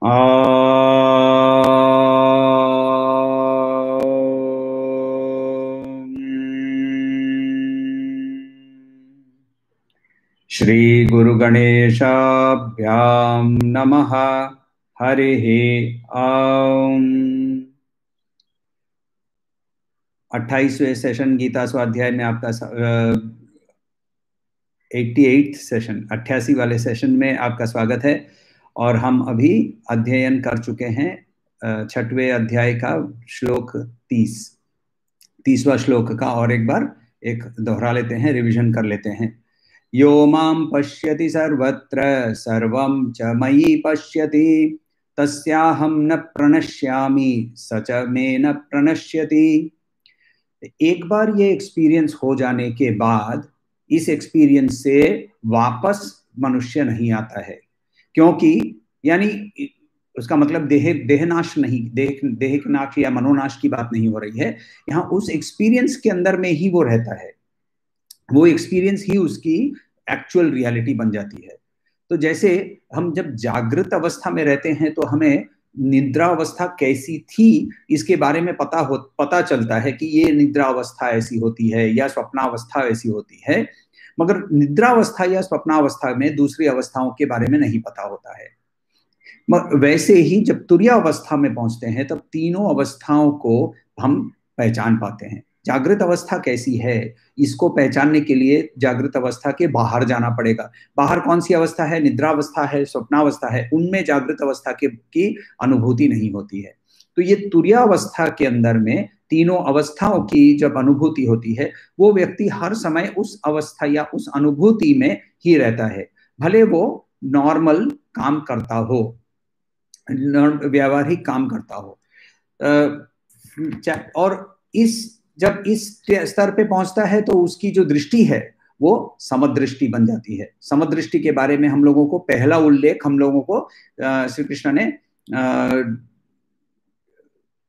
श्री गुरु गणेशाभ्याम नमः। हरिः ओम। 28वें सेशन गीता स्वाध्याय में आपका 88th सेशन 88 वाले सेशन में आपका स्वागत है। और हम अभी अध्ययन कर चुके हैं 6वें अध्याय का श्लोक 30वां श्लोक का और एक बार दोहरा लेते हैं, रिवीजन कर लेते हैं। यो मां पश्यति सर्वत्र सर्वं च मयि पश्यति तस्याहं न प्रणश्यामि स च मे न प्रणश्यति। एक बार ये एक्सपीरियंस हो जाने के बाद इस एक्सपीरियंस से वापस मनुष्य नहीं आता है, क्योंकि यानी उसका मतलब देहनाश नहीं, देह नाश या मनोनाश की बात नहीं हो रही है। यहाँ उस एक्सपीरियंस के अंदर में ही वो रहता है, वो एक्सपीरियंस ही उसकी एक्चुअल रियलिटी बन जाती है। तो जैसे हम जब जागृत अवस्था में रहते हैं तो हमें निद्रा अवस्था कैसी थी इसके बारे में पता चलता है कि ये निद्रा अवस्था ऐसी होती है या स्वप्नावस्था ऐसी होती है, मगर निद्रा अवस्था या स्वप्नावस्था में दूसरी अवस्थाओं के बारे में नहीं पता होता है। वैसे ही जब तुरीय अवस्था में पहुंचते हैं तब तीनों अवस्थाओं को हम पहचान पाते हैं। जागृत अवस्था कैसी है इसको पहचानने के लिए जागृत अवस्था के बाहर जाना पड़ेगा। बाहर कौन सी अवस्था है? निद्रा अवस्था है, स्वप्नावस्था है, उनमें जागृत अवस्था की अनुभूति नहीं होती है। तो ये तुरीय अवस्था के अंदर में तीनों अवस्थाओं की जब अनुभूति होती है वो व्यक्ति हर समय उस अवस्था या उस अनुभूति में ही रहता है, भले वो नॉर्मल काम करता हो, व्यावहारिक काम करता हो। और जब इस स्तर पे पहुंचता है तो उसकी जो दृष्टि है वो समदृष्टि बन जाती है। समदृष्टि के बारे में हम लोगों को पहला उल्लेख हम लोगों को श्री कृष्ण ने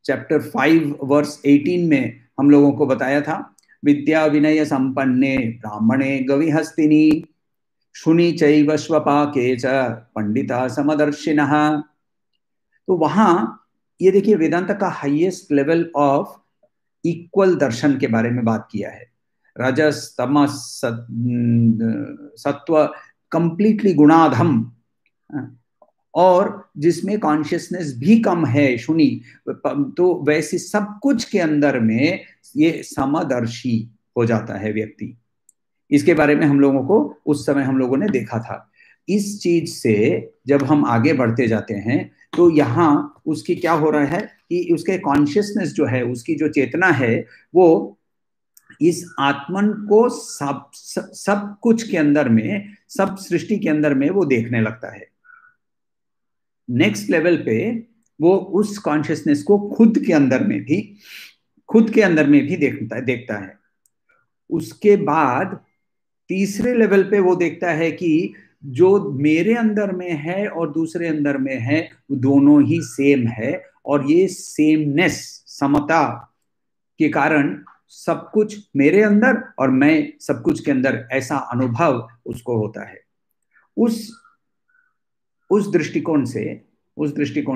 चैप्टर 5 वर्स 18 में हम लोगों को बताया था। विद्या विनय संपन्ने ब्राह्मणे गविहस्तिनी शुनि चैव स्वपाके च पंडिता समदर्शिनः। तो वहां ये देखिए वेदांत का हाईएस्ट लेवल ऑफ इक्वल दर्शन के बारे में बात किया है। रजस तमस सत्व कंप्लीटली गुणाधम, और जिसमें कॉन्शियसनेस भी कम है शुनि, तो वैसे सब कुछ के अंदर में ये समदर्शी हो जाता है व्यक्ति। इसके बारे में हम लोगों को उस समय हम लोगों ने देखा था। इस चीज से जब हम आगे बढ़ते जाते हैं तो यहाँ उसकी क्या हो रहा है कि उसके कॉन्शियसनेस जो है, उसकी जो चेतना है, वो इस आत्मन को सब कुछ के अंदर में, सब सृष्टि के अंदर में वो देखने लगता है। नेक्स्ट लेवल पे वो उस कॉन्शियसनेस को खुद के अंदर में भी देखता है। उसके बाद तीसरे लेवल पे वो देखता है कि जो मेरे अंदर में है और दूसरे अंदर में है वो दोनों ही सेम है, और ये सेमनेस, समता के कारण सब कुछ मेरे अंदर और मैं सब कुछ के अंदर, ऐसा अनुभव उसको होता है। उस दृष्टिकोण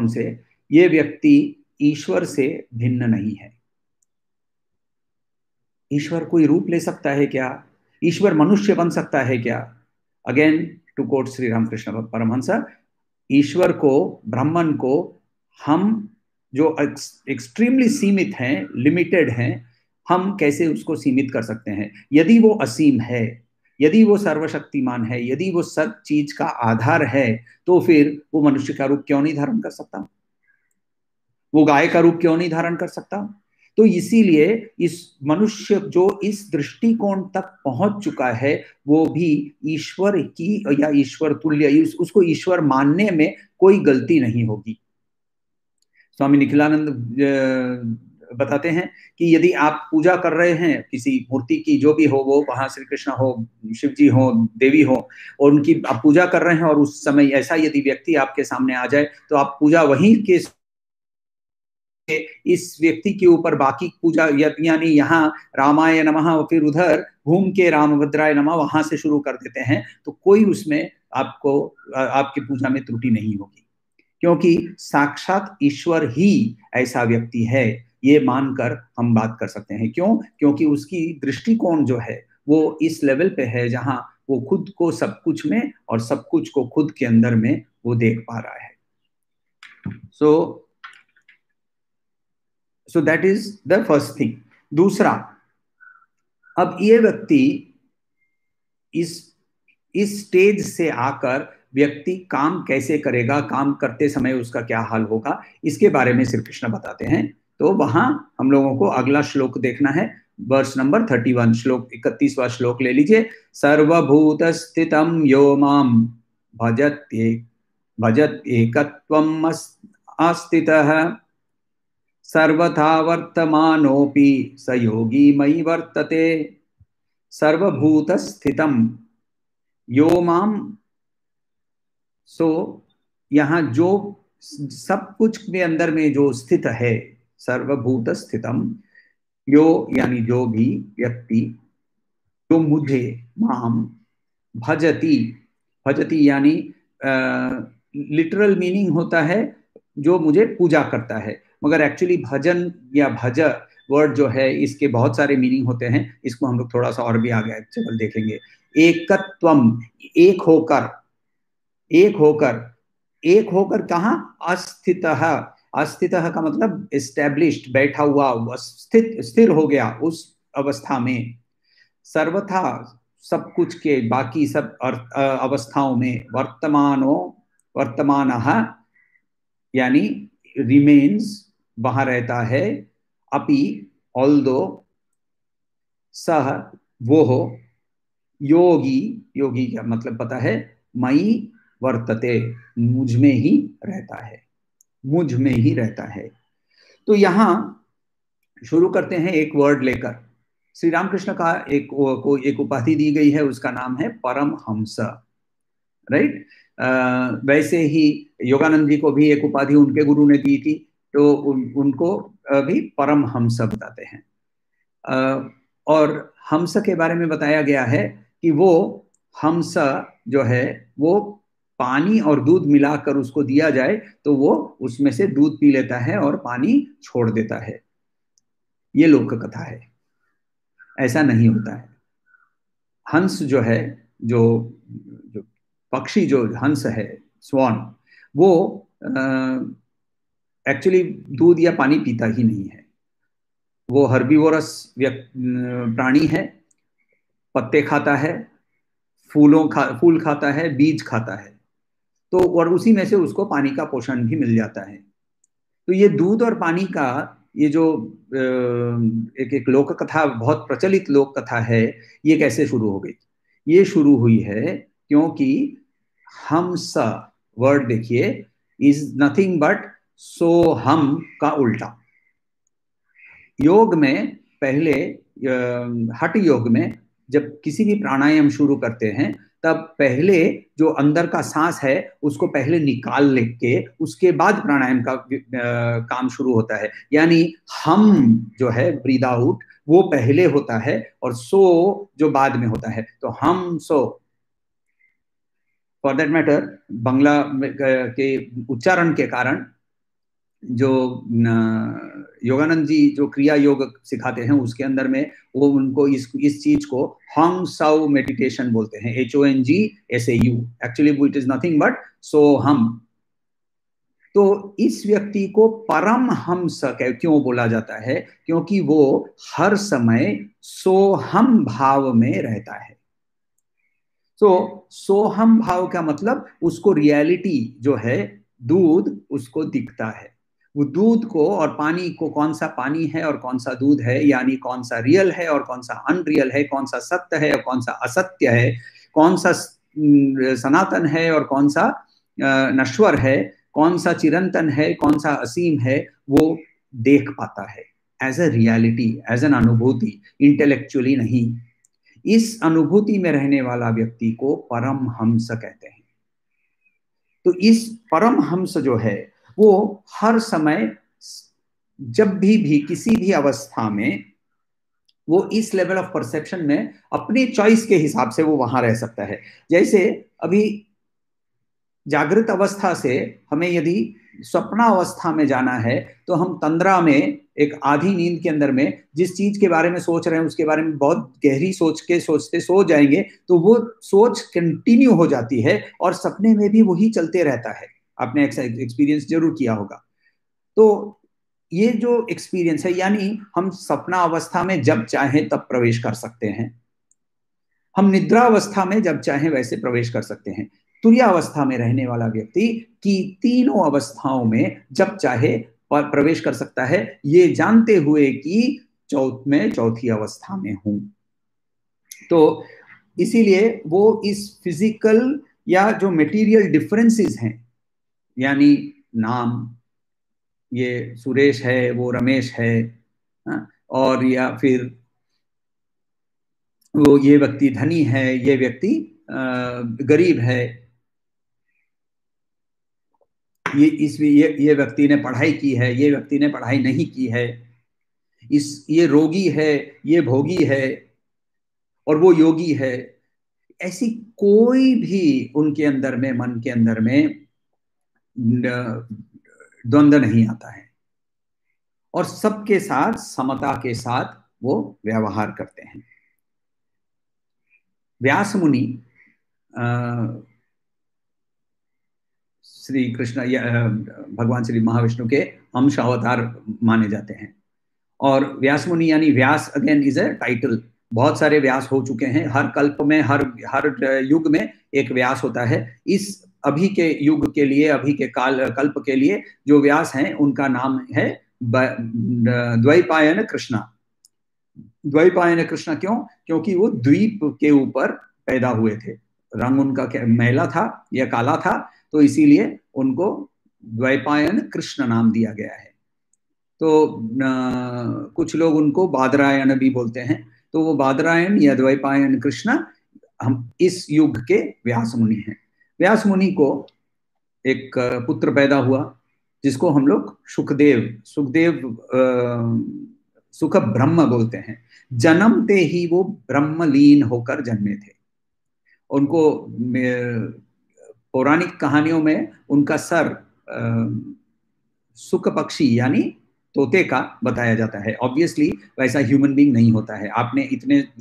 से ये व्यक्ति ईश्वर से भिन्न नहीं है। ईश्वर कोई रूप ले सकता है क्या? ईश्वर मनुष्य बन सकता है क्या? Again to quote Shri Ramakrishna Paramhansa, ईश्वर को, ब्राह्मण को हम जो एक्सट्रीमली सीमित हैं, लिमिटेड हैं, हम कैसे उसको सीमित कर सकते हैं? यदि वो असीम है, यदि वो सर्वशक्तिमान है, यदि वो सब चीज का आधार है, तो फिर वो मनुष्य का रूप क्यों नहीं धारण कर सकता? वो गाय का रूप क्यों नहीं धारण कर सकता? तो इसीलिए इस मनुष्य जो इस दृष्टिकोण तक पहुंच चुका है वो भी ईश्वर की या ईश्वर तुल्य, उसको ईश्वर मानने में कोई गलती नहीं होगी। स्वामी निखिलानंद बताते हैं कि यदि आप पूजा कर रहे हैं किसी मूर्ति की, जो भी हो, वो वहां श्री कृष्ण हो, शिव जी हो, देवी हो, और उनकी आप पूजा कर रहे हैं, और उस समय ऐसा यदि व्यक्ति आपके सामने आ जाए तो आप पूजा वहीं के इस व्यक्ति के ऊपर बाकी पूजा, यानी यहाँ रामाय नमः फिर उधर घूम के रामभद्राय नमः वहां से शुरू कर देते हैं, तो कोई उसमें आपको आपकी पूजा में त्रुटि नहीं होगी, क्योंकि साक्षात ईश्वर ही ऐसा व्यक्ति है, ये मानकर हम बात कर सकते हैं। क्यों? क्योंकि उसकी दृष्टिकोण जो है वो इस लेवल पे है जहां वो खुद को सब कुछ में और सब कुछ को खुद के अंदर में वो देख पा रहा है। So that is the first thing. दूसरा, अब ये व्यक्ति इस स्टेज से आकर व्यक्ति काम कैसे करेगा, काम करते समय उसका क्या हाल होगा, इसके बारे में श्री कृष्ण बताते हैं। तो वहां हम लोगों को अगला श्लोक देखना है, वर्ष नंबर 31, श्लोक 31वां श्लोक ले लीजिए। सर्वभूत स्थितम यो माम भजत एकत्वम आस्थितः सर्वथा वर्तमानोपि स योगी मयि वर्तते। सर्वभूत स्थितम यो माम, सो यहाँ जो सब कुछ के अंदर में जो स्थित है, सर्वभूत स्थितम, यो यानी जो भी व्यक्ति, जो मुझे, माम भजती, भजती यानी लिटरल मीनिंग होता है जो मुझे पूजा करता है, मगर एक्चुअली भजन या भज वर्ड जो है इसके बहुत सारे मीनिंग होते हैं। इसको हम लोग थोड़ा सा और भी आगे चल देखेंगे। एकत्वम, एक होकर, एक होकर, एक होकर कहाँ? अस्थितः, अस्थितः का मतलब एस्टैब्लिश्ड, बैठा हुआ, स्थित, स्थिर हो गया उस अवस्था में। सर्वथा, सब कुछ के बाकी सब अवस्थाओं में, वर्तमानो, वर्तमानः यानी रिमेन्स, वहां रहता है, अपि ऑल्दो, सह वो हो, योगी, योगी का मतलब पता है, मई वर्तते, मुझ में ही रहता है, मुझ में ही रहता है। तो यहां शुरू करते हैं एक वर्ड लेकर। श्री रामकृष्ण का एक उपाधि दी गई है, उसका नाम है परमहंस, राइट। वैसे ही योगानंद जी को भी एक उपाधि उनके गुरु ने दी थी, तो उनको भी परमहंस बताते हैं। और हंस के बारे में बताया गया है कि वो हंस जो है वो पानी और दूध मिलाकर उसको दिया जाए तो वो उसमें से दूध पी लेता है और पानी छोड़ देता है। ये लोक कथा है, ऐसा नहीं होता है। हंस जो है, जो जो पक्षी, जो हंस है, स्वान, वो एक्चुअली दूध या पानी पीता ही नहीं है। वो हर्बीवोरस प्राणी है, पत्ते खाता है, फूल खाता है, बीज खाता है, तो और उसी में से उसको पानी का पोषण भी मिल जाता है। तो ये दूध और पानी का ये जो एक लोक कथा, बहुत प्रचलित लोक कथा है, ये कैसे शुरू हो गई? ये शुरू हुई है क्योंकि हंस वर्ड देखिए, इज नथिंग बट सोहम का उल्टा। योग में पहले, हठ योग में जब किसी भी प्राणायाम शुरू करते हैं तब पहले जो अंदर का सांस है उसको पहले निकाल लेके उसके बाद प्राणायाम का काम शुरू होता है। यानी हम जो है ब्रीद आउट वो पहले होता है और सो जो बाद में होता है। तो हम सो, फॉर दैट मैटर बांग्ला के उच्चारण के कारण जो योगानंद जी जो क्रिया योग सिखाते हैं उसके अंदर में वो उनको इस चीज को हंग साउ मेडिटेशन बोलते हैं, HONGSAU। Actually it is nothing but so हम। तो इस व्यक्ति को परम हंस क्यों बोला जाता है? क्योंकि वो हर समय सोहम भाव में रहता है। तो सोहम भाव का मतलब उसको रियलिटी जो है, दूध उसको दिखता है। वो दूध को और पानी को, कौन सा पानी है और कौन सा दूध है, यानी कौन सा रियल है और कौन सा अनरियल है, कौन सा सत्य है और कौन सा असत्य है, कौन सा सनातन है और कौन सा नश्वर है, कौन सा चिरंतन है, कौन सा असीम है, वो देख पाता है as a reality, as an अनुभूति, इंटेलेक्चुअली नहीं। इस अनुभूति में रहने वाला व्यक्ति को परमहंस कहते हैं। तो इस परमहंस जो है वो हर समय, जब भी किसी भी अवस्था में, वो इस लेवल ऑफ परसेप्शन में अपनी चॉइस के हिसाब से वो वहां रह सकता है। जैसे अभी जागृत अवस्था से हमें यदि स्वप्नावस्था में जाना है तो हम तंद्रा में, एक आधी नींद के अंदर में जिस चीज के बारे में सोच रहे हैं उसके बारे में बहुत गहरी सोच के सोचते सो जाएंगे तो वो सोच कंटिन्यू हो जाती है और सपने में भी वही चलते रहता है। आपने एक्सपीरियंस जरूर किया होगा। तो ये जो एक्सपीरियंस है, यानी हम सपना अवस्था में जब चाहें तब प्रवेश कर सकते हैं, हम निद्रा अवस्था में जब चाहें वैसे प्रवेश कर सकते हैं। तुर्यावस्था में रहने वाला व्यक्ति की तीनों अवस्थाओं में जब चाहे प्रवेश कर सकता है, ये जानते हुए कि चौथी अवस्था में हूं। तो इसीलिए वो इस फिजिकल या जो मटेरियल डिफरेंसेस हैं, यानी नाम, ये सुरेश है वो रमेश है, और या फिर वो ये व्यक्ति धनी है ये व्यक्ति गरीब है, ये व्यक्ति ने पढ़ाई की है ये व्यक्ति ने पढ़ाई नहीं की है, ये रोगी है ये भोगी है, और वो योगी है। ऐसी कोई भी उनके अंदर में, मन के अंदर में द्वंद्व नहीं आता है, और सबके साथ समता के साथ वो व्यवहार करते हैं। व्यास मुनि श्री कृष्ण भगवान श्री महाविष्णु के अंश अवतार माने जाते हैं। और व्यास मुनि यानी व्यास अगेन इज अ टाइटल। बहुत सारे व्यास हो चुके हैं, हर कल्प में, हर युग में एक व्यास होता है। इस अभी के युग के लिए, अभी के कल्प के लिए जो व्यास हैं उनका नाम है द्वैपायन कृष्णा। द्वैपायन कृष्णा क्यों? क्योंकि वो द्वीप के ऊपर पैदा हुए थे, रंग उनका मैला था या काला था, तो इसीलिए उनको द्वैपायन कृष्ण नाम दिया गया है। तो कुछ लोग उनको बादरायण भी बोलते हैं। तो वो बादरायण या द्वैपायन कृष्ण हम इस युग के व्यास मुनि हैं। व्यास मुनि को एक पुत्र पैदा हुआ जिसको हम लोग सुखदेव सुख ब्रह्म बोलते हैं। जन्मते ही वो ब्रह्मलीन होकर जन्मे थे। उनको पौराणिक कहानियों में उनका सर सुख पक्षी यानी तोते का बताया जाता है। ऑब्वियसली वैसा ह्यूमन बीइंग नहीं होता है। आपने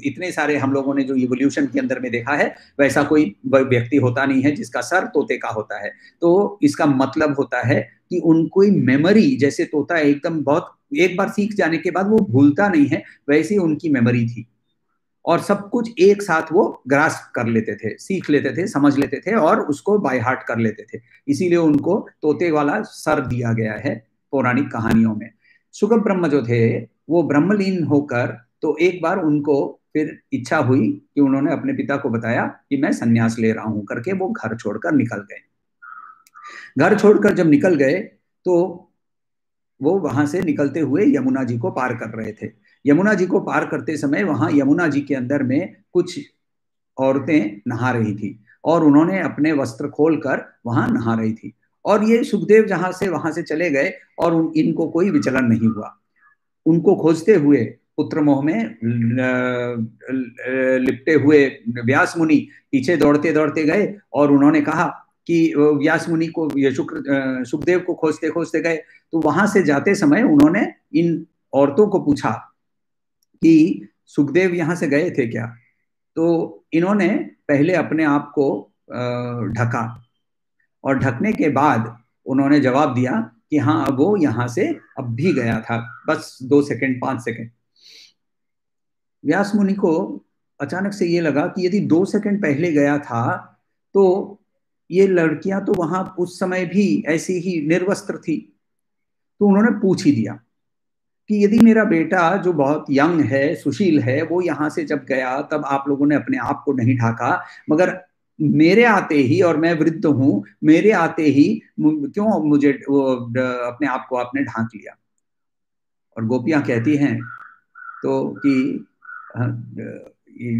इतने सारे हम लोगों ने जो इवोल्यूशन के अंदर में देखा है, वैसा कोई व्यक्ति होता नहीं है जिसका सर तोते का होता है। तो इसका मतलब होता है कि उनको मेमोरी, जैसे तोता एकदम बहुत एक बार सीख जाने के बाद वो भूलता नहीं है, वैसी उनकी मेमोरी थी, और सब कुछ एक साथ वो ग्रास्प कर लेते थे, सीख लेते थे, समझ लेते थे और उसको बाय हार्ट कर लेते थे। इसीलिए उनको तोते वाला सर दिया गया है पौराणिक कहानियों में। सुख ब्रह्म जो थे वो ब्रह्मलीन होकर, तो एक बार उनको फिर इच्छा हुई कि उन्होंने अपने पिता को बताया कि मैं संन्यास ले रहा हूं करके, वो घर छोड़कर निकल गए। घर छोड़कर जब निकल गए तो वो वहां से निकलते हुए यमुना जी को पार कर रहे थे। यमुना जी को पार करते समय वहां यमुना जी के अंदर में कुछ औरतें नहा रही थी और उन्होंने अपने वस्त्र खोलकर वहां नहा रही थी। और ये सुखदेव वहां से चले गए और इनको कोई विचलन नहीं हुआ। उनको खोजते हुए पुत्र मोह में लिपटे हुए व्यास मुनि पीछे दौड़ते दौड़ते गए और उन्होंने कहा कि व्यास मुनि को, सुखदेव को खोजते खोजते गए। तो वहां से जाते समय उन्होंने इन औरतों को पूछा कि सुखदेव यहां से गए थे क्या? तो इन्होंने पहले अपने आप को ढका, और ढकने के बाद उन्होंने जवाब दिया कि हाँ, वो यहां से अब भी गया था, बस 2 सेकंड 5 सेकंड। व्यास मुनि को अचानक से ये लगा कि यदि 2 सेकंड पहले गया था तो ये लड़कियां तो वहां उस समय भी ऐसी ही निर्वस्त्र थी। तो उन्होंने पूछ ही दिया कि यदि मेरा बेटा जो बहुत यंग है, सुशील है, वो यहां से जब गया तब आप लोगों ने अपने आप को नहीं ढाका, मगर मेरे आते ही, और मैं वृद्ध हूं, मेरे आते ही क्यों मुझे अपने आप को आपने ढांक लिया? और गोपियां कहती हैं तो कि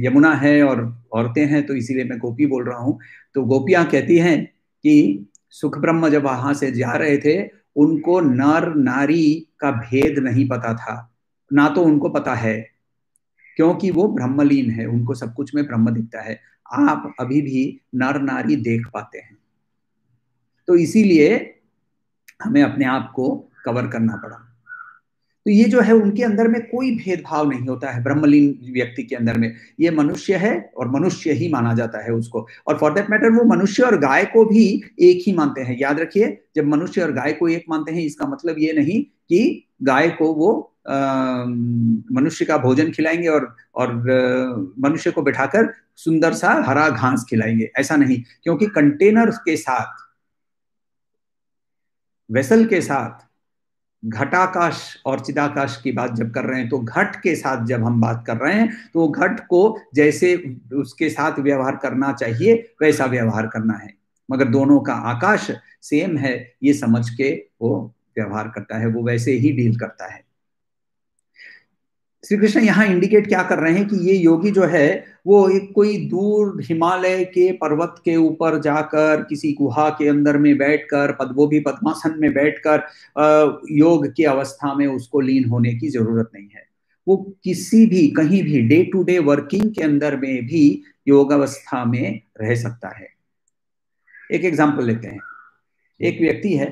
यमुना है और औरतें हैं तो इसीलिए मैं गोपी बोल रहा हूं। तो गोपियां कहती हैं कि सुख ब्रह्म जब वहां से जा रहे थे उनको नर नारी का भेद नहीं पता था, ना तो उनको पता है, क्योंकि वो ब्रह्मलीन है, उनको सब कुछ में ब्रह्म दिखता है। आप अभी भी नर नारी देख पाते हैं, तो इसीलिए हमें अपने आप को कवर करना पड़ा। तो ये जो है उनके अंदर में कोई भेदभाव नहीं होता है, ब्रह्मलीन व्यक्ति के अंदर में। ये मनुष्य है और मनुष्य ही माना जाता है उसको, और फॉर दैट मैटर वो मनुष्य और गाय को भी एक ही मानते हैं। याद रखिए, जब मनुष्य और गाय को एक मानते हैं, इसका मतलब ये नहीं कि गाय को वो मनुष्य का भोजन खिलाएंगे और मनुष्य को बिठाकर सुंदर सा हरा घास खिलाएंगे, ऐसा नहीं। क्योंकि कंटेनर के साथ, वेसल के साथ घटाकाश और चिदाकाश की बात जब कर रहे हैं, तो घट के साथ जब हम बात कर रहे हैं तो घट को जैसे उसके साथ व्यवहार करना चाहिए वैसा व्यवहार करना है, मगर दोनों का आकाश सेम है ये समझ के वो व्यवहार करता है, वो वैसे ही डील करता है। श्री कृष्ण यहाँ इंडिकेट क्या कर रहे हैं कि ये योगी जो है वो एक कोई दूर हिमालय के पर्वत के ऊपर जाकर किसी गुहा के अंदर में बैठकर वो भी पद्मासन में बैठकर योग की अवस्था में उसको लीन होने की जरूरत नहीं है। वो किसी भी कहीं भी डे टू डे वर्किंग के अंदर में भी योग अवस्था में रह सकता है। एक एग्जाम्पल लेते हैं। एक व्यक्ति है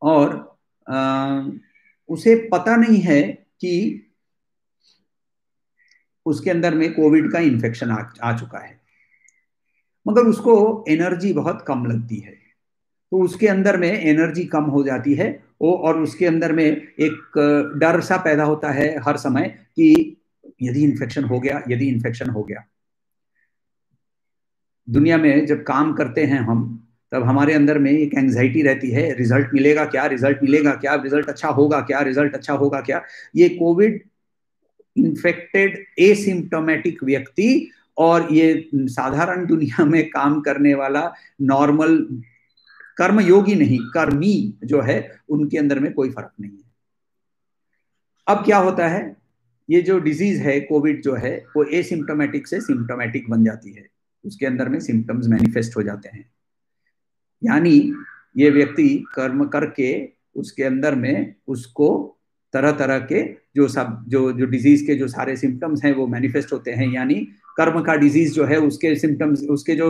और उसे पता नहीं है कि उसके अंदर में कोविड का इन्फेक्शन आ चुका है, मगर उसको एनर्जी बहुत कम लगती है। तो उसके अंदर में एनर्जी कम हो जाती है और उसके अंदर में एक डर सा पैदा होता है हर समय कि यदि इन्फेक्शन हो गया, यदि इन्फेक्शन हो गया। दुनिया में जब काम करते हैं हम, तब हमारे अंदर में एक एंजाइटी रहती है, रिजल्ट मिलेगा क्या, रिजल्ट मिलेगा क्या, रिजल्ट अच्छा होगा क्या, रिजल्ट अच्छा होगा क्या। ये कोविड इन्फेक्टेड एसिम्प्टोमेटिक व्यक्ति और ये साधारण दुनिया में काम करने वाला नॉर्मल कर्मयोगी नहीं, कर्मी जो है, उनके अंदर में कोई फर्क नहीं है। अब क्या होता है, ये जो डिजीज है कोविड जो है वो एसिम्प्टोमेटिक से सिम्प्टोमेटिक बन जाती है, उसके अंदर में सिम्टम्स मैनिफेस्ट हो जाते हैं। यानी ये व्यक्ति कर्म करके उसके अंदर में उसको तरह तरह के जो डिजीज के जो सारे सिम्टम्स हैं वो मैनिफेस्ट होते हैं। यानी कर्म का डिजीज जो है उसके सिम्टम्स, उसके जो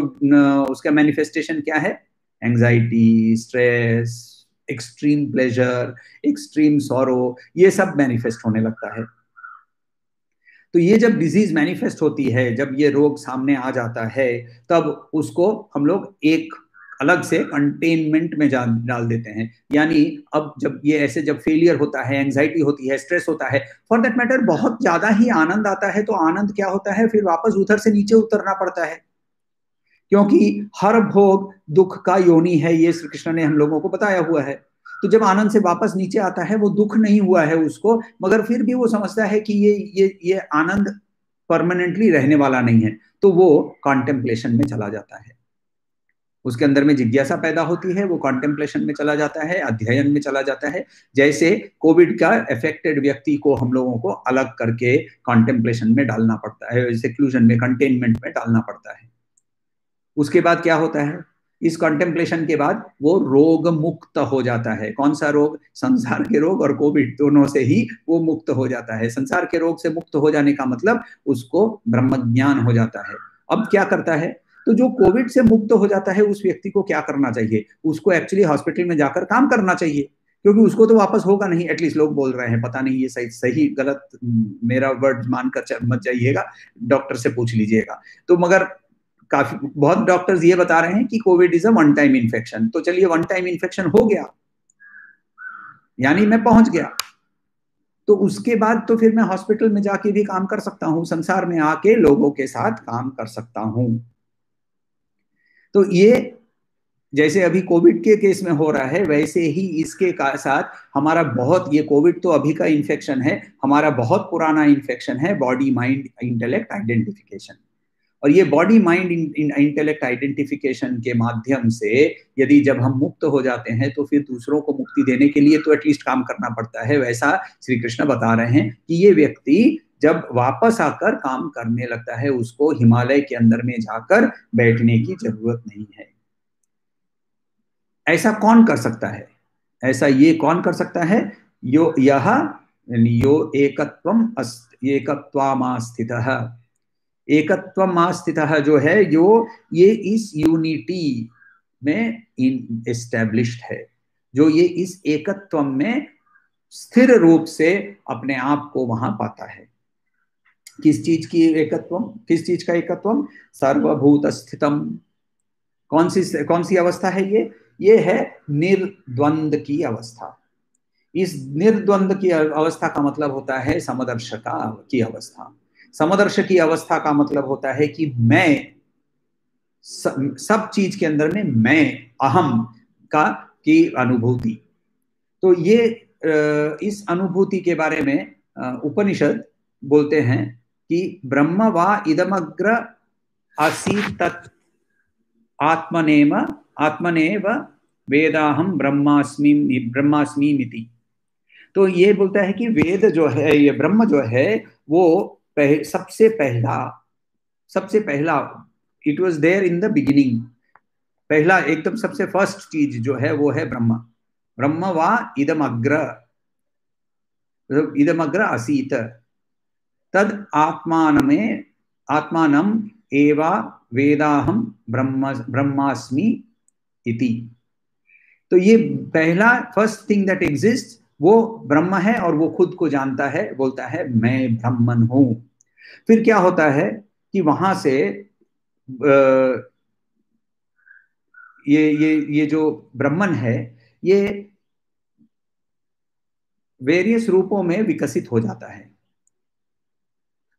उसका मैनिफेस्टेशन क्या है, anxiety, stress, extreme pleasure, extreme sorrow, ये सब मैनिफेस्ट होने लगता है। तो ये जब डिजीज मैनिफेस्ट होती है, जब ये रोग सामने आ जाता है, तब उसको हम लोग एक अलग से कंटेनमेंट में डाल देते हैं। यानी अब जब ये ऐसे जब फेलियर होता है, एंजाइटी होती है, स्ट्रेस होता है, फॉर दैट मैटर बहुत ज्यादा ही आनंद आता है, तो आनंद क्या होता है, फिर वापस उधर से नीचे उतरना पड़ता है, क्योंकि हर भोग दुख का योनि है, ये श्री कृष्ण ने हम लोगों को बताया हुआ है। तो जब आनंद से वापस नीचे आता है, वो दुख नहीं हुआ है उसको, मगर फिर भी वो समझता है कि ये आनंद परमानेंटली रहने वाला नहीं है, तो वो कॉन्टेम्पलेशन में चला जाता है। उसके अंदर में जिज्ञासा पैदा होती है, वो कॉन्टेम्पलेशन में चला जाता है, अध्ययन में चला जाता है। जैसे कोविड का अफेक्टेड व्यक्ति को हम लोगों को अलग करके कॉन्टेम्पलेशन में डालना पड़ता है, सेक्लूजन में, कंटेनमेंट में डालना पड़ता है। उसके बाद क्या होता है, इस कॉन्टेम्पलेशन के बाद वो रोग मुक्त हो जाता है। कौन सा रोग, संसार के रोग और कोविड दोनों से ही वो मुक्त हो जाता है। संसार के रोग से मुक्त हो जाने का मतलब उसको ब्रह्म ज्ञान हो जाता है। अब क्या करता है, तो जो कोविड से मुक्त हो जाता है उस व्यक्ति को क्या करना चाहिए, उसको एक्चुअली हॉस्पिटल में जाकर काम करना चाहिए, क्योंकि उसको तो वापस होगा नहीं, एटलीस्ट लोग बोल रहे हैं, पता नहीं ये सही सही गलत मेरा वर्ड मानकर मत जाइएगा, डॉक्टर से पूछ लीजिएगा। तो मगर काफी बहुत डॉक्टर्स ये बता रहे हैं कि Covid is a one time infection. तो चलिए, वन टाइम इन्फेक्शन हो गया, यानी मैं पहुंच गया, तो उसके बाद तो फिर मैं हॉस्पिटल में जाके भी काम कर सकता हूं, संसार में आके लोगों के साथ काम कर सकता हूं। तो ये जैसे अभी कोविड के केस में हो रहा है, वैसे ही इसके साथ हमारा बहुत, ये कोविड तो अभी का इन्फेक्शन है, हमारा बहुत पुराना इन्फेक्शन है, बॉडी माइंड इंटेलेक्ट आइडेंटिफिकेशन। और ये बॉडी माइंड इंटेलेक्ट आइडेंटिफिकेशन के माध्यम से यदि जब हम मुक्त हो जाते हैं, तो फिर दूसरों को मुक्ति देने के लिए तो एटलीस्ट काम करना पड़ता है। वैसा श्री कृष्ण बता रहे हैं कि ये व्यक्ति जब वापस आकर काम करने लगता है, उसको हिमालय के अंदर में जाकर बैठने की जरूरत नहीं है। ऐसा कौन कर सकता है, ऐसा ये कौन कर सकता है, यो एकत्वमास्थितः, एकत्वमास्थितः जो है, जो ये इस यूनिटी में एस्टैब्लिश्ड है, जो ये इस एकत्व में स्थिर रूप से अपने आप को वहां पाता है। किस चीज की एकत्व, किस चीज का एकत्व? सर्वभूत स्थितम। कौन सी अवस्था है ये है निर्द्वंद की अवस्था। इस निर्द्वंद की अवस्था का मतलब होता है समदर्श की अवस्था। समदर्श की अवस्था का मतलब होता है कि मैं सब चीज के अंदर में मैं, अहम का की अनुभूति। तो ये इस अनुभूति के बारे में उपनिषद बोलते हैं कि ब्रह्म वा इदमग्र आसीत् तत् आत्मनेव वेदाहम ब्रह्मास्मि मिति। तो ये बोलता है कि वेद जो है, ये ब्रह्म जो है, वो सबसे पहला it was there in the beginning. पहला एकदम सबसे फर्स्ट चीज जो है वो है ब्रह्म। ब्रह्म वा इदमग्र आसीत तद आत्मानम एवा वेदाहम ब्रह्मास्मि इति। तो ये पहला फर्स्ट थिंग दैट एग्जिस्ट वो ब्रह्म है, और वो खुद को जानता है, बोलता है मैं ब्रह्मन हूं। फिर क्या होता है कि वहां से ये जो ब्रह्मन है, ये वेरियस रूपों में विकसित हो जाता है।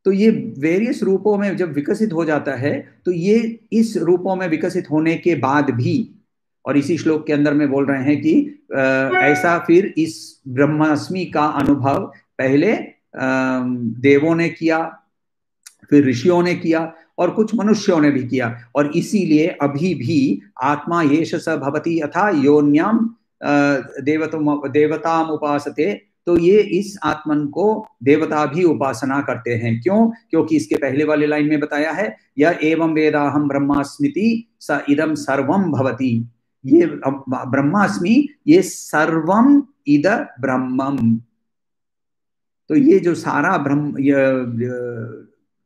तो ये वेरियस रूपों में जब विकसित हो जाता है, तो ये इस रूपों में विकसित होने के बाद भी, और इसी श्लोक के अंदर में बोल रहे हैं कि ऐसा फिर इस ब्रह्मास्मि का अनुभव पहले देवों ने किया, फिर ऋषियों ने किया, और कुछ मनुष्यों ने भी किया। और इसीलिए अभी भी आत्मा येष स भवति अथा योन्याम देवताम उपासते। तो ये इस आत्मन को देवता भी उपासना करते हैं। क्यों? क्योंकि इसके पहले वाले लाइन में बताया है, यह एवं वेदाहम ब्रह्मास्मिति स इदम सर्वम भवति। ये ब्रह्मास्मि, ये सर्वम इद ब्रह्मम। तो ये जो सारा ब्रह्म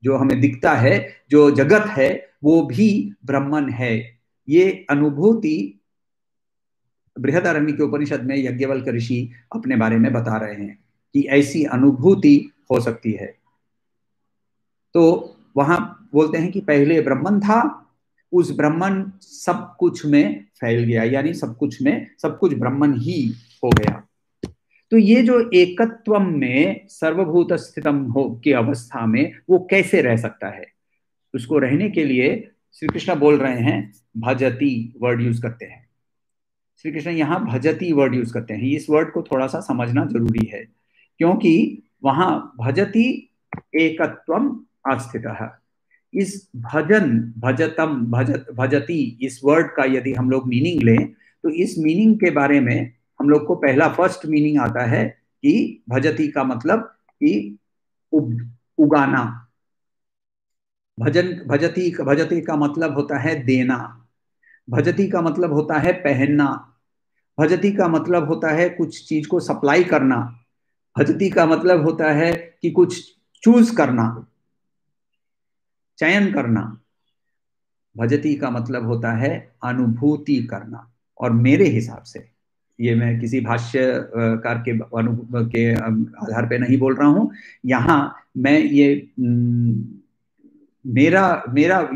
जो हमें दिखता है, जो जगत है, वो भी ब्रह्मन है। ये अनुभूति बृहदारण्यक के उपनिषद में यज्ञवल्क ऋषि अपने बारे में बता रहे हैं कि ऐसी अनुभूति हो सकती है। तो वहां बोलते हैं कि पहले ब्रह्मन था, उस ब्रह्मन सब कुछ में फैल गया, यानी सब कुछ ब्रह्मन ही हो गया। तो ये जो एकत्व में सर्वभूत स्थितम हो की अवस्था में वो कैसे रह सकता है? उसको रहने के लिए श्री कृष्ण बोल रहे हैं, भजती वर्ड यूज करते हैं। श्री कृष्ण यहाँ भजती वर्ड यूज करते हैं। इस वर्ड को थोड़ा सा समझना जरूरी है, क्योंकि वहां भजती एकत्वम आस्थितः। इस भजती इस वर्ड का यदि हम लोग मीनिंग लें, तो इस मीनिंग के बारे में हम लोग को पहला फर्स्ट मीनिंग आता है कि भजती का मतलब कि उगाना। भजती का मतलब होता है देना। भजती का मतलब होता है पहनना। भजती का मतलब होता है कुछ चीज को सप्लाई करना। भजती का मतलब होता है कि कुछ चूज करना, चयन करना। भजती का मतलब होता है अनुभूति करना। और मेरे हिसाब से, ये मैं किसी भाष्यकार के अनुभव के आधार पे नहीं बोल रहा हूं, यहाँ मैं ये मेरा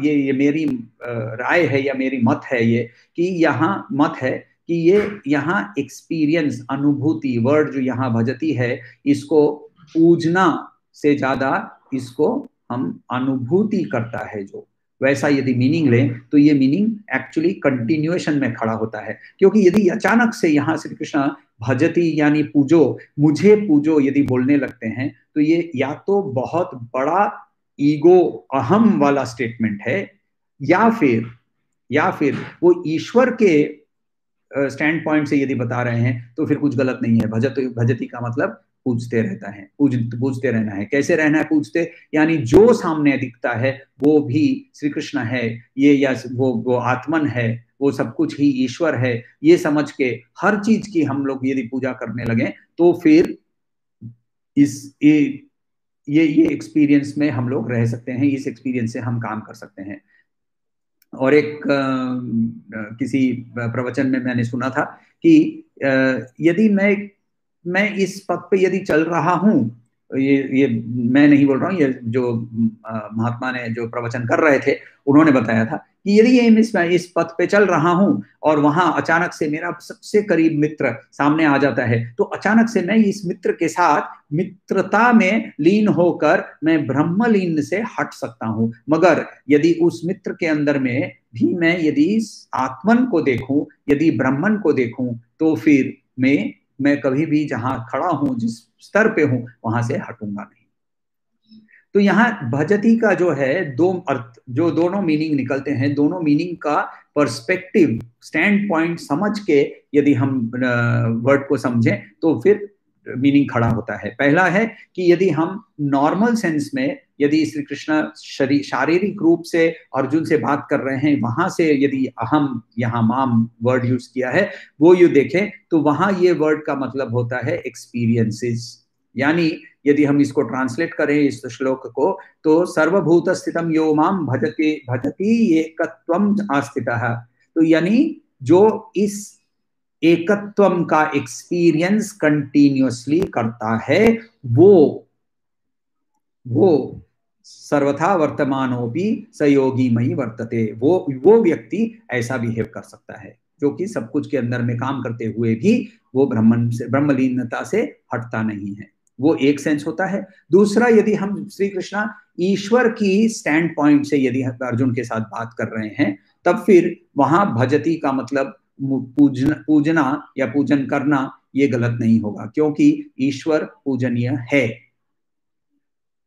ये मेरी राय है या मेरी मत है ये, कि यहाँ मत है कि ये यहाँ एक्सपीरियंस, अनुभूति वर्ड जो यहाँ भजती है, इसको पूजना से ज्यादा इसको हम अनुभूति करता है। जो वैसा यदि मीनिंग लें, तो ये मीनिंग एक्चुअली कंटिन्यूएशन में खड़ा होता है। क्योंकि यदि अचानक से यहाँ श्री कृष्ण भजती यानी पूजो, मुझे पूजो यदि बोलने लगते हैं, तो ये या तो बहुत बड़ा ईगो, अहम वाला स्टेटमेंट है, या फिर वो ईश्वर के स्टैंड पॉइंट से यदि बता रहे हैं, तो फिर कुछ गलत नहीं है। भजती का मतलब पूजते रहता है, पूजते रहना है। कैसे रहना है पूजते? यानी जो सामने दिखता है वो भी श्री कृष्ण है, ये या वो आत्मन है, वो सब कुछ ही ईश्वर है, ये समझ के हर चीज की हम लोग यदि पूजा करने लगे, तो फिर ये एक्सपीरियंस में हम लोग रह सकते हैं, इस एक्सपीरियंस से हम काम कर सकते हैं। और एक किसी प्रवचन में मैंने सुना था कि यदि मैं इस पथ पे यदि चल रहा हूं, ये मैं नहीं बोल रहा हूँ, ये जो महात्मा ने जो प्रवचन कर रहे थे उन्होंने बताया था कि यदि ये मैं इस पथ पे चल रहा हूं और वहां अचानक से मेरा सबसे करीब मित्र सामने आ जाता है, तो अचानक से मैं इस मित्र के साथ मित्रता में लीन होकर मैं ब्रह्मलीन से हट सकता हूं। मगर यदि उस मित्र के अंदर में भी मैं यदि आत्मन को देखूं, यदि ब्रह्मन को देखूं, तो फिर मैं कभी भी जहां खड़ा हूं, जिस स्तर पे हूं, वहां से हटूंगा नहीं। तो यहाँ भजती का जो है दो अर्थ, जो दोनों मीनिंग निकलते हैं, दोनों मीनिंग का पर्सपेक्टिव स्टैंड पॉइंट समझ के यदि हम वर्ड को समझें तो फिर मीनिंग खड़ा होता है। पहला है कि यदि हम नॉर्मल सेंस में, यदि श्री कृष्ण शारीरिक रूप से अर्जुन से बात कर रहे हैं, वहां से यदि अहम यहाँ माम वर्ड यूज किया है, वो यू देखें तो वहां ये वर्ड का मतलब होता है एक्सपीरियंसेस। यानी यदि हम इसको ट्रांसलेट करें इस श्लोक को, तो सर्वभूत स्थितम यो माम भजति भजति एकत्वम आस्थितः, तो यानी जो इस एकत्वम का एक्सपीरियंस कंटिन्यूअसली करता है, वो सर्वथा वर्तमानोपि सयोगी मई वर्तते, वो व्यक्ति ऐसा बिहेव कर सकता है जो कि सब कुछ के अंदर में काम करते हुए भी वो ब्रह्मलीनता से हटता नहीं है। वो एक सेंस होता है। दूसरा, यदि हम श्री कृष्णा ईश्वर की स्टैंड पॉइंट से यदि अर्जुन के साथ बात कर रहे हैं, तब फिर वहां भजती का मतलब पूजना या पूजन करना ये गलत नहीं होगा, क्योंकि ईश्वर पूजनीय है।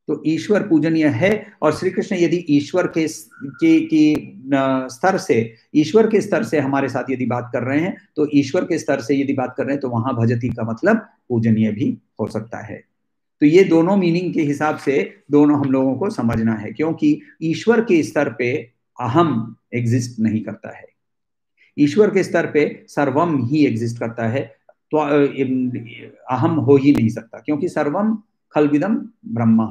तो ईश्वर पूजनीय है, और श्री कृष्ण यदि ईश्वर के स्तर से, ईश्वर के स्तर से हमारे साथ यदि बात कर रहे हैं, तो ईश्वर के स्तर से यदि बात कर रहे हैं तो वहां भजती का मतलब पूजनीय भी हो सकता है। तो ये दोनों मीनिंग के हिसाब से दोनों हम लोगों को समझना है, क्योंकि ईश्वर के स्तर पे अहम एग्जिस्ट नहीं करता है, ईश्वर के स्तर पे सर्वम ही एग्जिस्ट करता है। तो अहम हो ही नहीं सकता, क्योंकि सर्वम खलविदम ब्रह्म।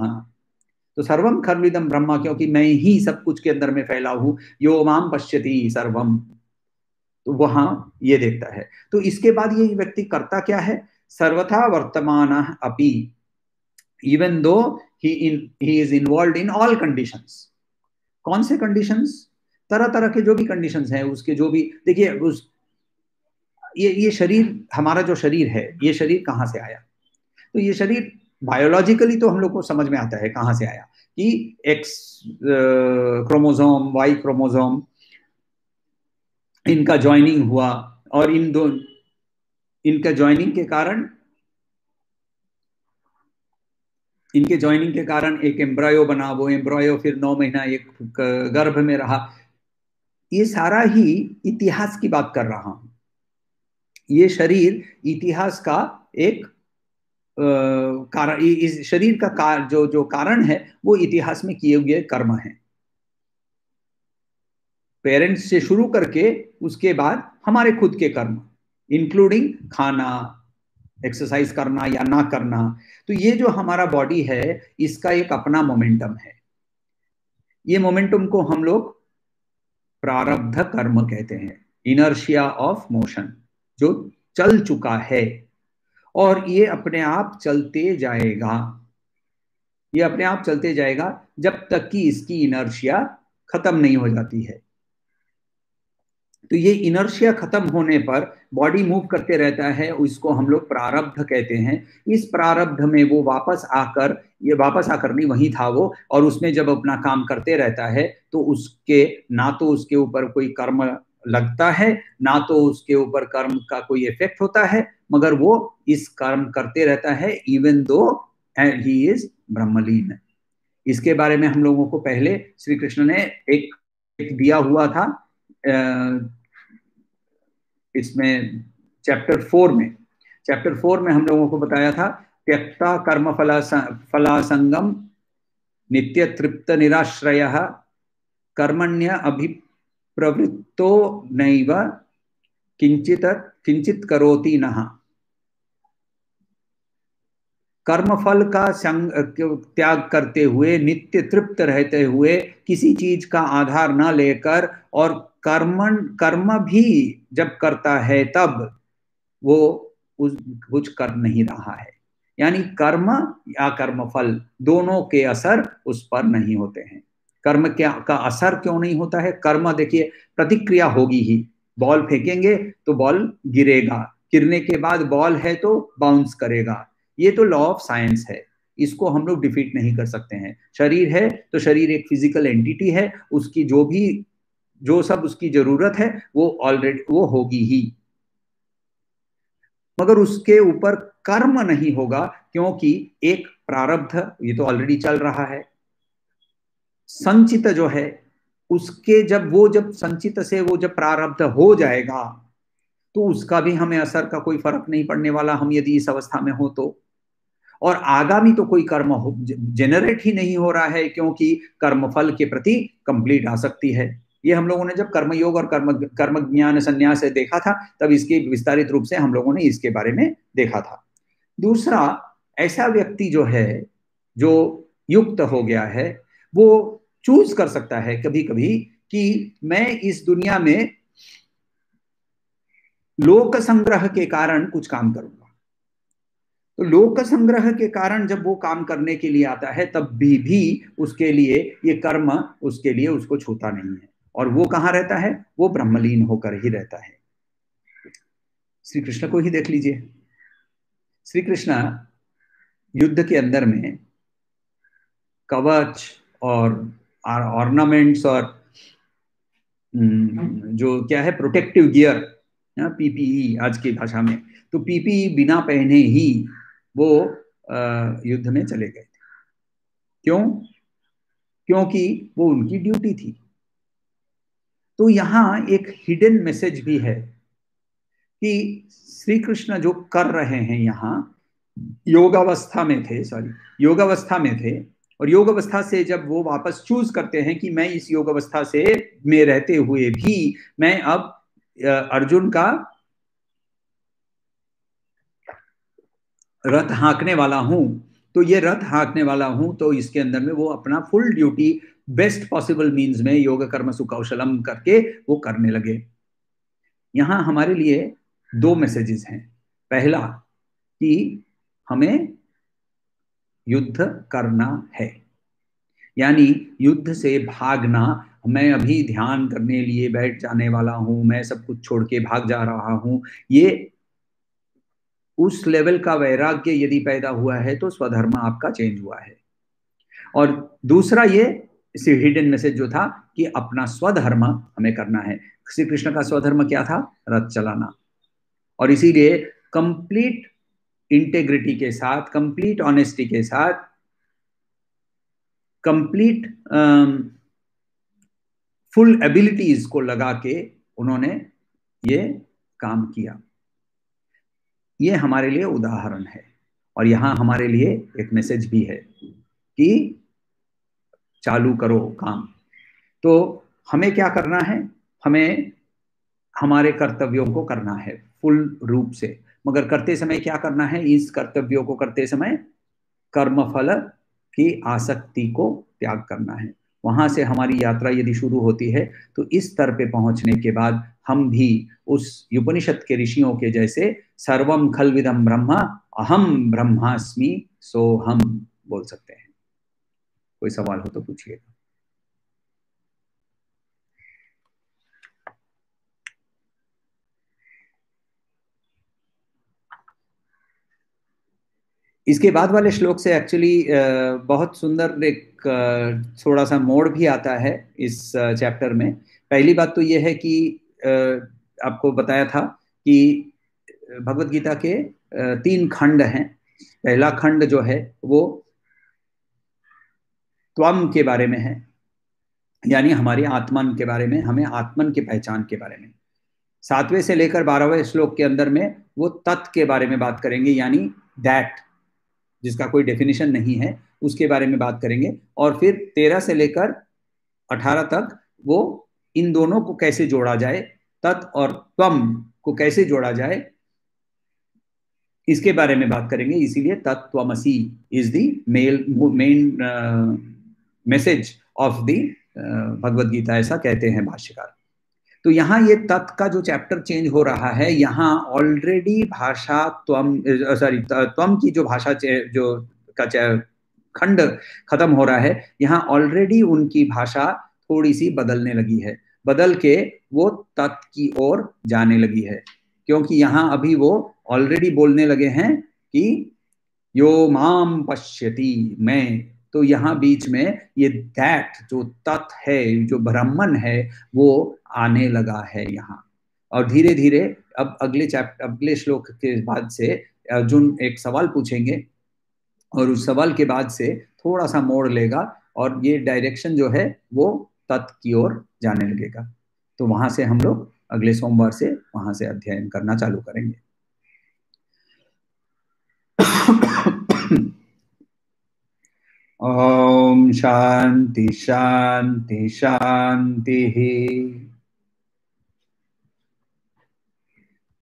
तो सर्वम खलविदम ब्रह्म, क्योंकि मैं ही सब कुछ के अंदर में फैला हूं, यो माम पश्यति सर्वम, तो वहां ये देखता है। तो इसके बाद ये व्यक्ति करता क्या है, सर्वथा वर्तमान अपि, even though he is involve in all conditions. कौन से कंडीशंस? तरह तरह के जो भी कंडीशंस हैं, उसके जो भी, देखिए उस ये शरीर, हमारा जो शरीर है, ये शरीर कहाँ से आया? तो ये शरीर बायोलॉजिकली तो हम लोग को समझ में आता है कहाँ से आया, कि एक्स क्रोमोसोम, वाई क्रोमोसोम, इनका ज्वाइनिंग हुआ, और इनका ज्वाइनिंग के कारण, इनके ज्वाइनिंग के कारण एक एम्ब्रायो बना, वो एम्ब्रायो फिर 9 महीना एक गर्भ में रहा। ये सारा ही इतिहास की बात कर रहा हूं। ये शरीर इतिहास का एक कारण, इस शरीर का जो कारण है, वो इतिहास में किए हुए कर्म है, पेरेंट्स से शुरू करके उसके बाद हमारे खुद के कर्म, इंक्लूडिंग खाना, एक्सरसाइज करना या ना करना। तो ये जो हमारा बॉडी है, इसका एक अपना मोमेंटम है। ये मोमेंटम को हम लोग प्रारब्ध कर्म कहते हैं, इनर्शिया ऑफ मोशन, जो चल चुका है, और ये अपने आप चलते जाएगा। ये अपने आप चलते जाएगा जब तक कि इसकी इनर्शिया खत्म नहीं हो जाती है। तो ये इनर्शिया खत्म होने पर बॉडी मूव करते रहता है, इसको हम लोग प्रारब्ध कहते हैं। इस प्रारब्ध में वो वापस आकर, ये वापस आकर नहीं, वही था वो, और उसमें जब अपना काम करते रहता है, तो उसके ना तो उसके ऊपर कोई कर्म लगता है, ना तो उसके ऊपर कर्म का कोई इफेक्ट होता है, मगर वो इस कर्म करते रहता है, इवन दो ही इज ब्रह्मलीन। इसके बारे में हम लोगों को पहले श्री कृष्ण ने एक दिया हुआ था, इसमें चैप्टर 4 में हम लोगों को बताया था, त्यक्ता कर्म फलासंगम नित्य तृप्त निराश्रय कर्मण्य अभिप्रवृत्तो नैव किंचित किंचित करोति नः। कर्मफल का त्याग करते हुए, नित्य तृप्त रहते हुए, किसी चीज का आधार न लेकर, और कर्म भी जब करता है तब वो कुछ कर नहीं रहा है। यानी कर्म या कर्मफल दोनों के असर उस पर नहीं होते हैं। कर्म क्या का असर क्यों नहीं होता है? कर्म देखिए, प्रतिक्रिया होगी ही। बॉल फेंकेंगे तो बॉल गिरेगा, गिरने के बाद बॉल है तो बाउंस करेगा। ये तो लॉ ऑफ साइंस है, इसको हम लोग डिफीट नहीं कर सकते हैं। शरीर है तो शरीर एक फिजिकल एंटिटी है, उसकी जो सब उसकी जरूरत है वो ऑलरेडी वो होगी ही, मगर उसके ऊपर कर्म नहीं होगा, क्योंकि एक प्रारब्ध ये तो ऑलरेडी चल रहा है। संचित जो है उसके जब संचित से वो जब प्रारब्ध हो जाएगा तो उसका भी हमें असर का कोई फर्क नहीं पड़ने वाला, हम यदि इस अवस्था में हो तो। और आगामी तो कोई कर्म जेनरेट ही नहीं हो रहा है, क्योंकि कर्मफल के प्रति कंप्लीट आसक्ति है। ये हम लोगों ने जब कर्मयोग और कर्म ज्ञान संन्यास देखा था, तब इसके विस्तारित रूप से हम लोगों ने इसके बारे में देखा था। दूसरा, ऐसा व्यक्ति जो है जो युक्त हो गया है, वो चूज कर सकता है कभी कभी कि मैं इस दुनिया में लोक संग्रह के कारण कुछ काम करूंगा। तो लोक संग्रह के कारण जब वो काम करने के लिए आता है, तब भी उसके लिए ये कर्म उसके लिए उसको छूता नहीं है। और वो कहाँ रहता है? वो ब्रह्मलीन होकर ही रहता है। श्री कृष्ण को ही देख लीजिए। श्री कृष्ण युद्ध के अंदर में कवच और ऑर्नामेंट्स और जो क्या है, प्रोटेक्टिव गियर, पीपीई आज की भाषा में, तो पीपीई बिना पहने ही वो युद्ध में चले गए थे। क्यों? क्योंकि वो उनकी ड्यूटी थी। तो यहां एक हिडन मैसेज भी है कि श्री कृष्ण जो कर रहे हैं यहां, योगावस्था में थे, योगावस्था में थे, और योगावस्था से जब वो वापस चूज करते हैं कि मैं इस योगावस्था से में रहते हुए भी मैं अब अर्जुन का रथ हाँकने वाला हूं, तो ये रथ हाँकने वाला हूं, तो इसके अंदर में वो अपना full duty best possible means में योग कर्म सुकौशलम करके वो करने लगे। यहां हमारे लिए दो मैसेजेस हैं। पहला कि हमें युद्ध करना है, यानी युद्ध से भागना, मैं अभी ध्यान करने लिए बैठ जाने वाला हूं, मैं सब कुछ छोड़ के भाग जा रहा हूं, ये उस लेवल का वैराग्य यदि पैदा हुआ है तो स्वधर्म आपका चेंज हुआ है। और दूसरा ये हिडन मैसेज जो था कि अपना स्वधर्म हमें करना है। श्री कृष्ण का स्वधर्म क्या था? रथ चलाना। और इसीलिए कंप्लीट इंटेग्रिटी के साथ, कंप्लीट ऑनेस्टी के साथ, कंप्लीट फुल एबिलिटीज को लगा के उन्होंने ये काम किया। ये हमारे लिए उदाहरण है, और यहां हमारे लिए एक मैसेज भी है कि चालू करो काम। तो हमें क्या करना है? हमें हमारे कर्तव्यों को करना है फुल रूप से, मगर करते समय क्या करना है? इस कर्तव्यों को करते समय कर्मफल की आसक्ति को त्याग करना है। वहां से हमारी यात्रा यदि शुरू होती है, तो इस स्तर पे पहुंचने के बाद हम भी उस उपनिषद के ऋषियों के जैसे सर्वम खलविदम ब्रह्मा अहम ब्रह्मास्मि सोहम बोल सकते हैं। कोई सवाल हो तो पूछिएगा। इसके बाद वाले श्लोक से एक्चुअली बहुत सुंदर एक थोड़ा सा मोड़ भी आता है इस चैप्टर में। पहली बात तो यह है कि आपको बताया था कि भगवत गीता के 3 खंड हैं। पहला खंड जो है वो त्वम के बारे में है, यानी हमारे आत्मन के बारे में, हमें आत्मन की पहचान के बारे में। 7वें से लेकर 12वें श्लोक के अंदर में वो तत् के बारे में बात करेंगे, यानी दैट, जिसका कोई डेफिनेशन नहीं है, उसके बारे में बात करेंगे। और फिर 13 से लेकर 18 तक वो इन दोनों को कैसे जोड़ा जाए, तत् और त्वम को कैसे जोड़ा जाए, इसके बारे में बात करेंगे। इसीलिए tattvamasi is the main message of the Bhagavad Gita, ऐसा कहते हैं भाष्यकार। तो यहाँ ये तत् का जो चैप्टर चेंज हो रहा है, यहाँ ऑलरेडी भाषा त्वम की जो भाषा जो का खंड खत्म हो रहा है, यहाँ ऑलरेडी उनकी भाषा थोड़ी सी बदलने लगी है, बदल के वो तत् की ओर जाने लगी है। क्योंकि यहाँ अभी वो ऑलरेडी बोलने लगे हैं कि यो माम पश्यति, मैं। तो यहाँ बीच में ये दैट जो तत् है, जो ब्राह्मण है, वो आने लगा है यहाँ। और धीरे धीरे अब अगले श्लोक के बाद से अर्जुन एक सवाल पूछेंगे और उस सवाल के बाद से थोड़ा सा मोड़ लेगा और ये डायरेक्शन जो है वो तत् की ओर जाने लगेगा। तो वहां से हम लोग अगले सोमवार से वहां से अध्ययन करना चालू करेंगे। ओम शांति शांति शांति।